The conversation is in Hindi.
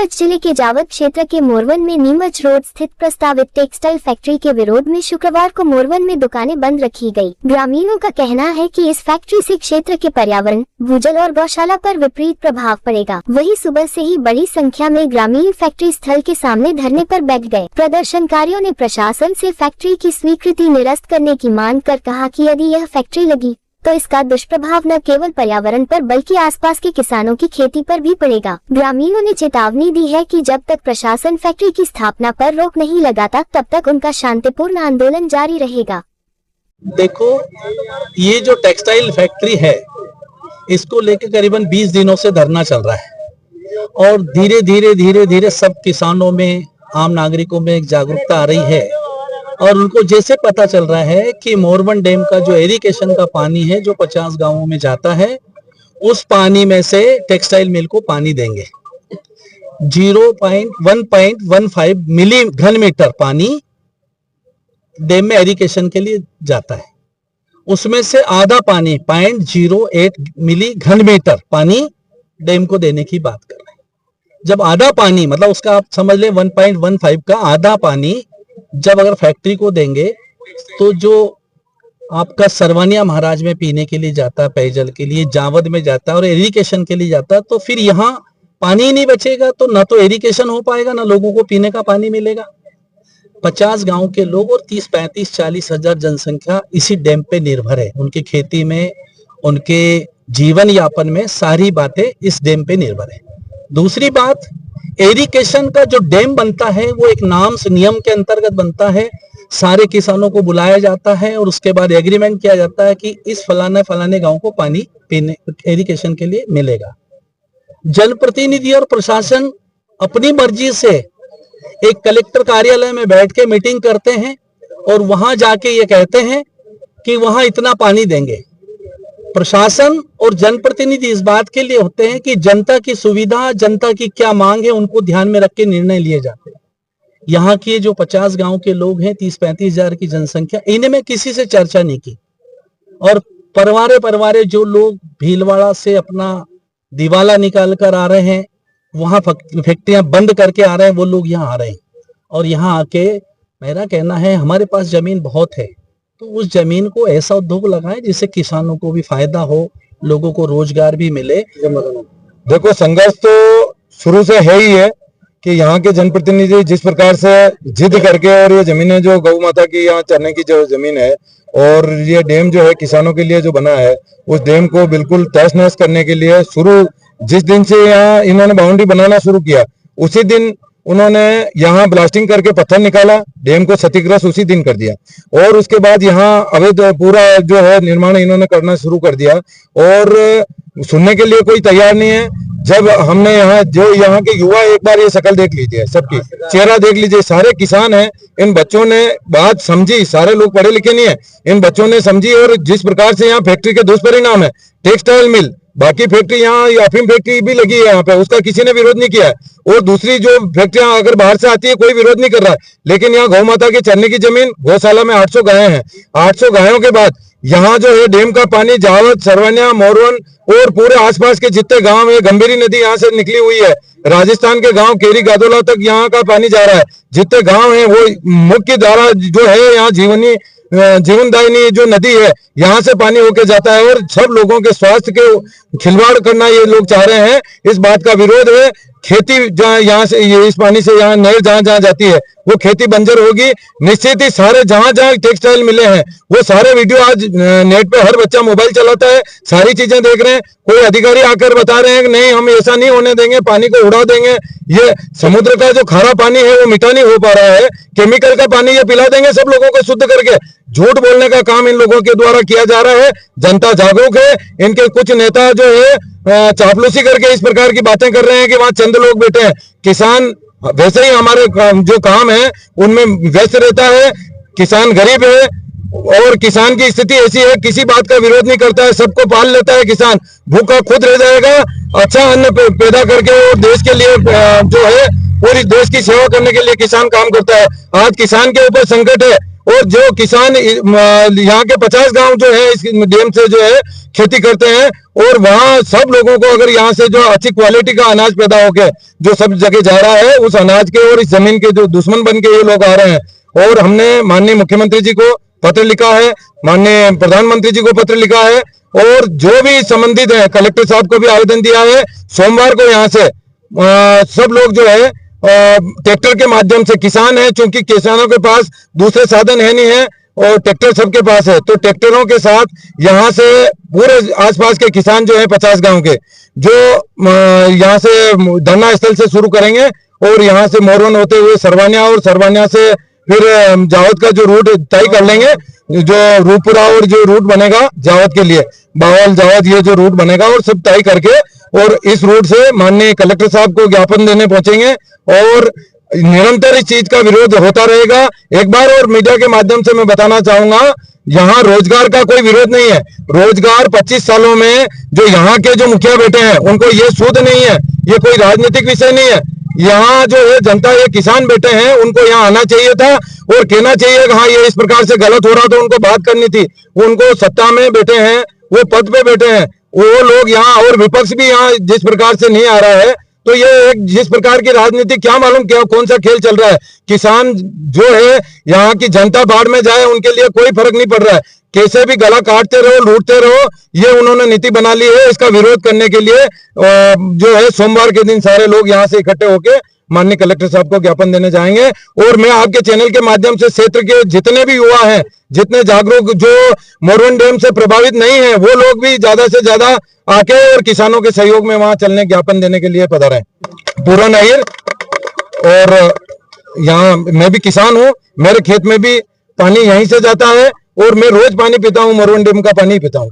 नीमच जिले के जावद क्षेत्र के मोरवन में नीमच रोड स्थित प्रस्तावित टेक्सटाइल फैक्ट्री के विरोध में शुक्रवार को मोरवन में दुकानें बंद रखी गई। ग्रामीणों का कहना है कि इस फैक्ट्री से क्षेत्र के पर्यावरण, भूजल और गौशाला पर विपरीत प्रभाव पड़ेगा। वहीं सुबह से ही बड़ी संख्या में ग्रामीण फैक्ट्री स्थल के सामने धरने पर बैठ गए। प्रदर्शनकारियों ने प्रशासन से फैक्ट्री की स्वीकृति निरस्त करने की मांग कर कहा कि यदि यह फैक्ट्री लगी तो इसका दुष्प्रभाव न केवल पर्यावरण पर बल्कि आसपास के किसानों की खेती पर भी पड़ेगा। ग्रामीणों ने चेतावनी दी है कि जब तक प्रशासन फैक्ट्री की स्थापना पर रोक नहीं लगाता तब तक उनका शांतिपूर्ण आंदोलन जारी रहेगा। देखो, ये जो टेक्सटाइल फैक्ट्री है इसको लेकर करीबन 20 दिनों से धरना चल रहा है और धीरे धीरे सब किसानों में, आम नागरिकों में एक जागरूकता आ रही है और उनको जैसे पता चल रहा है कि मोरवन डैम का जो इरिगेशन का पानी है जो 50 गांवों में जाता है, उस पानी में से टेक्सटाइल मिल को पानी देंगे। 1.15 मिली घन मीटर पानी डैम में इरिगेशन के लिए जाता है, उसमें से आधा पानी 0.08 मिली घन मीटर पानी डैम को देने की बात कर रहे हैं। जब आधा पानी मतलब उसका आप समझ लें 1.15 का आधा पानी जब अगर फैक्ट्री को देंगे तो जो आपका सरवानिया महाराज में पीने के लिए जाता है, पेयजल के लिए जावद में जाता है और इरिगेशन के लिए जाता है, तो फिर यहाँ पानी ही नहीं बचेगा, तो ना तो इरिगेशन हो पाएगा ना लोगों को पीने का पानी मिलेगा। 50 गांव के लोग और 30-35-40 हजार जनसंख्या इसी डैम पे निर्भर है। उनकी खेती में, उनके जीवन यापन में सारी बातें इस डैम पे निर्भर है। दूसरी बात, इरिगेशन का जो डैम बनता है वो एक नाम से नियम के अंतर्गत बनता है। सारे किसानों को बुलाया जाता है और उसके बाद एग्रीमेंट किया जाता है कि इस फलाने गांव को पानी पीने इरिगेशन के लिए मिलेगा। जनप्रतिनिधि और प्रशासन अपनी मर्जी से एक कलेक्टर कार्यालय में बैठ के मीटिंग करते हैं और वहां जाके ये कहते हैं कि वहां इतना पानी देंगे। प्रशासन और जनप्रतिनिधि इस बात के लिए होते हैं कि जनता की सुविधा, जनता की क्या मांग है, उनको ध्यान में रख के निर्णय लिए जाते हैं। यहाँ के जो 50 गांव के लोग हैं, 30-35 हजार की जनसंख्या, इन्हें में किसी से चर्चा नहीं की और परवारे जो लोग भीलवाड़ा से अपना दिवाला निकाल कर आ रहे हैं, वहां फैक्ट्रियां बंद करके आ रहे हैं, वो लोग यहाँ आ रहे हैं और यहाँ आके मेरा कहना है हमारे पास जमीन बहुत है तो उस जमीन को ऐसा उद्योग लगाएं जिससे किसानों को भी फायदा हो, लोगों को रोजगार भी मिले। देखो, संघर्ष तो शुरू से है ही है कि यहाँ के जनप्रतिनिधि जिस प्रकार से जिद करके और ये जमीनें जो गौ माता की यहाँ चरने की जो जमीन है और ये डैम जो है किसानों के लिए जो बना है, उस डैम को बिल्कुल तहस नहस करने के लिए जिस दिन से यहाँ इन्होंने बाउंड्री बनाना शुरू किया उसी दिन उन्होंने यहाँ ब्लास्टिंग करके पत्थर निकाला, डैम को क्षतिग्रस्त उसी दिन कर दिया और उसके बाद यहाँ अवैध पूरा जो है निर्माण इन्होंने करना शुरू कर दिया और सुनने के लिए कोई तैयार नहीं है। जब हमने यहाँ के युवा, एक बार ये शक्ल देख लीजिए, सबकी चेहरा देख लीजिए, सारे किसान हैं, इन बच्चों ने बात समझी, सारे लोग पढ़े लिखे नहीं है, इन बच्चों ने समझी और जिस प्रकार से यहाँ फैक्ट्री के दुष्परिणाम है, टेक्सटाइल मिल, बाकी फैक्ट्री यहाँ अफीम फैक्ट्री भी लगी है यहाँ पे, उसका किसी ने विरोध नहीं किया है और दूसरी जो फैक्ट्रियां अगर बाहर से आती है कोई विरोध नहीं कर रहा है, लेकिन यहाँ गौ माता के चरने की जमीन, गौशाला में 800 गायें हैं, 800 गायों के बाद यहाँ जो है डैम का पानी जावद, सरवनिया, मोरवन और पूरे आसपास के जितने गांव है, गंभीरी नदी यहाँ से निकली हुई है, राजस्थान के गांव केरी गादोला तक यहाँ का पानी जा रहा है। जितने गांव है वो मुख्य धारा जो है यहाँ जीवनदायिनी जो नदी है यहाँ से पानी होके जाता है और सब लोगों के स्वास्थ्य के खिलवाड़ करना ये लोग चाह रहे हैं। इस बात का विरोध है। खेती जहाँ यहाँ से इस पानी से यहाँ नहर जहाँ जाती है वो खेती बंजर होगी निश्चित ही। सारे जहाँ टेक्सटाइल मिले हैं वो सारे वीडियो आज नेट पे हर बच्चा मोबाइल चलाता है, सारी चीजें देख रहे हैं। कोई अधिकारी आकर बता रहे हैं कि नहीं हम ऐसा नहीं होने देंगे, पानी को उड़ा देंगे। ये समुद्र का जो खारा पानी है वो मीठा नहीं हो पा रहा है, केमिकल का पानी ये पिला देंगे सब लोगों को शुद्ध करके। झूठ बोलने का काम इन लोगों के द्वारा किया जा रहा है। जनता जागरूक है, इनके कुछ नेता जो है चापलूसी करके इस प्रकार की बातें कर रहे हैं कि वहां चंद लोग बैठे हैं। किसान वैसे ही हमारे जो काम है उनमें व्यस्त रहता है। किसान गरीब है और किसान की स्थिति ऐसी है, किसी बात का विरोध नहीं करता है, सबको पाल लेता है। किसान भूखा खुद रह जाएगा, अच्छा अन्न पैदा करके और देश के लिए जो है पूरी देश की सेवा करने के लिए किसान काम करता है। आज किसान के ऊपर संकट है, और जो किसान यहाँ के 50 गांव जो है इस डैम से जो है खेती करते हैं, और वहां सब लोगों को अगर यहाँ से जो अच्छी क्वालिटी का अनाज पैदा होके जो सब जगह जा रहा है, उस अनाज के और इस जमीन के जो दुश्मन बन के ये लोग आ रहे हैं। और हमने माननीय मुख्यमंत्री जी को पत्र लिखा है, माननीय प्रधानमंत्री जी को पत्र लिखा है, और जो भी संबंधित है कलेक्टर साहब को भी आवेदन दिया है। सोमवार को यहाँ से सब लोग जो है ट्रैक्टर के माध्यम से, किसान है चूंकि किसानों के पास दूसरे साधन है नहीं है और ट्रैक्टर सबके पास है, तो ट्रैक्टरों के साथ यहाँ से पूरे आसपास के किसान जो है 50 गांव के जो यहाँ से धरना स्थल से शुरू करेंगे और यहाँ से मोरवन होते हुए सरवानिया और सरवानिया से फिर जावद का जो रूट तय कर लेंगे, जो रूपपुरा और जो रूट बनेगा जावद के लिए, बावल जावद ये जो रूट बनेगा और सब तय करके और इस रूट से माननीय कलेक्टर साहब को ज्ञापन देने पहुंचेंगे और निरंतर इस चीज का विरोध होता रहेगा। एक बार और मीडिया के माध्यम से मैं बताना चाहूंगा, यहाँ रोजगार का कोई विरोध नहीं है। रोजगार 25 सालों में जो यहाँ के जो मुखिया बैठे हैं उनको ये सूद नहीं है, ये कोई राजनीतिक विषय नहीं है। यहाँ जो है जनता, ये किसान बैठे हैं, उनको यहाँ आना चाहिए था और कहना चाहिए कि हाँ ये इस प्रकार से गलत हो रहा तो उनको बात करनी थी। उनको सत्ता में बैठे हैं, वो पद पे बैठे हैं, वो लोग यहाँ, और विपक्ष भी यहाँ जिस प्रकार से नहीं आ रहा है, तो ये एक जिस प्रकार की राजनीति क्या मालूम क्या कौन सा खेल चल रहा है। किसान जो है यहाँ की जनता बाढ़ में जाए उनके लिए कोई फर्क नहीं पड़ रहा है, कैसे भी गला काटते रहो, लूटते रहो, ये उन्होंने नीति बना ली है। इसका विरोध करने के लिए जो है सोमवार के दिन सारे लोग यहाँ से इकट्ठे होके माननीय कलेक्टर साहब को ज्ञापन देने जाएंगे। और मैं आपके चैनल के माध्यम से क्षेत्र के जितने भी युवा हैं, जितने जागरूक जो मोरवन डैम से प्रभावित नहीं है, वो लोग भी ज्यादा से ज्यादा आके और किसानों के सहयोग में वहां चलने ज्ञापन देने के लिए पधारे। पूरा नाहिर, और यहाँ मैं भी किसान हूँ, मेरे खेत में भी पानी यहीं से जाता है और मैं रोज पानी पीता हूँ, मोरवन डैम का पानी पीता हूँ।